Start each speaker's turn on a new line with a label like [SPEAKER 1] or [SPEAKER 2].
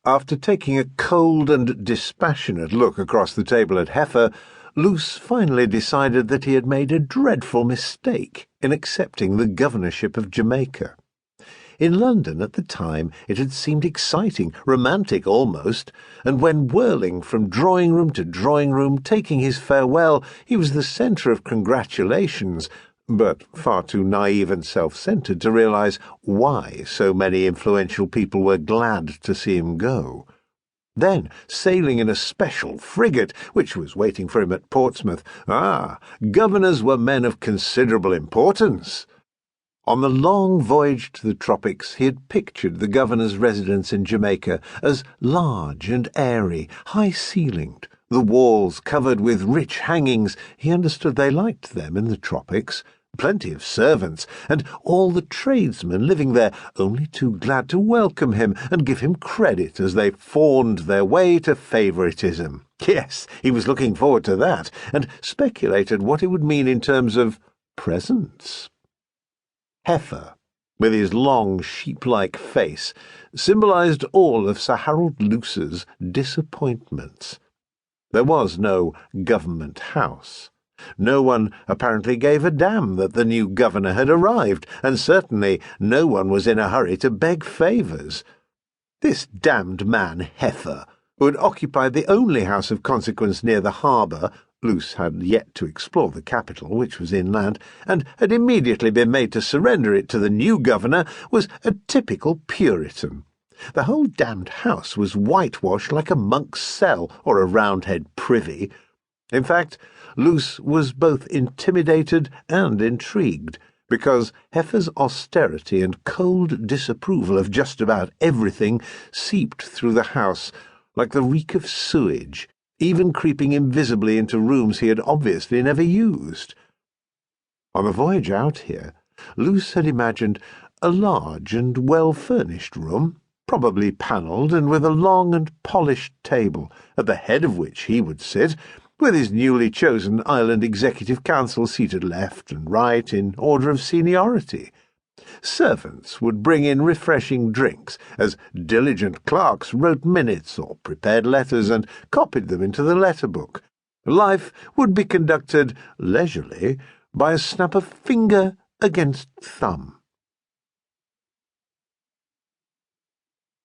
[SPEAKER 1] After taking a cold and dispassionate look across the table at Heifer, Luce finally decided that he had made a dreadful mistake in accepting the governorship of Jamaica. In London at the time it had seemed exciting, romantic almost, and when whirling from drawing-room to drawing-room, taking his farewell, he was the centre of congratulations, but far too naive and self-centred to realise why so many influential people were glad to see him go. Then, sailing in a special frigate, which was waiting for him at Portsmouth, governors were men of considerable importance. On the long voyage to the tropics, he had pictured the governor's residence in Jamaica as large and airy, high-ceilinged, the walls covered with rich hangings. He understood they liked them in the tropics. Plenty of servants, and all the tradesmen living there, only too glad to welcome him and give him credit as they fawned their way to favouritism. Yes, he was looking forward to that, and speculated what it would mean in terms of presents. Heifer, with his long sheep-like face, symbolised all of Sir Harold Luce's disappointments. There was no government house. No one apparently gave a damn that the new governor had arrived, and certainly no one was in a hurry to beg favours. This damned man Heifer, who had occupied the only house of consequence near the harbour, Luce had yet to explore the capital, which was inland, and had immediately been made to surrender it to the new governor, was a typical Puritan. The whole damned house was whitewashed like a monk's cell or a Roundhead privy. In fact, Luce was both intimidated and intrigued, because Heifer's austerity and cold disapproval of just about everything seeped through the house like the reek of sewage, even creeping invisibly into rooms he had obviously never used. On the voyage out here, Luce had imagined a large and well-furnished room, probably panelled and with a long and polished table, at the head of which he would sit, with his newly chosen Island Executive Council seated left and right in order of seniority. Servants would bring in refreshing drinks, as diligent clerks wrote minutes or prepared letters and copied them into the letter-book. Life would be conducted leisurely by a snap of finger against thumb.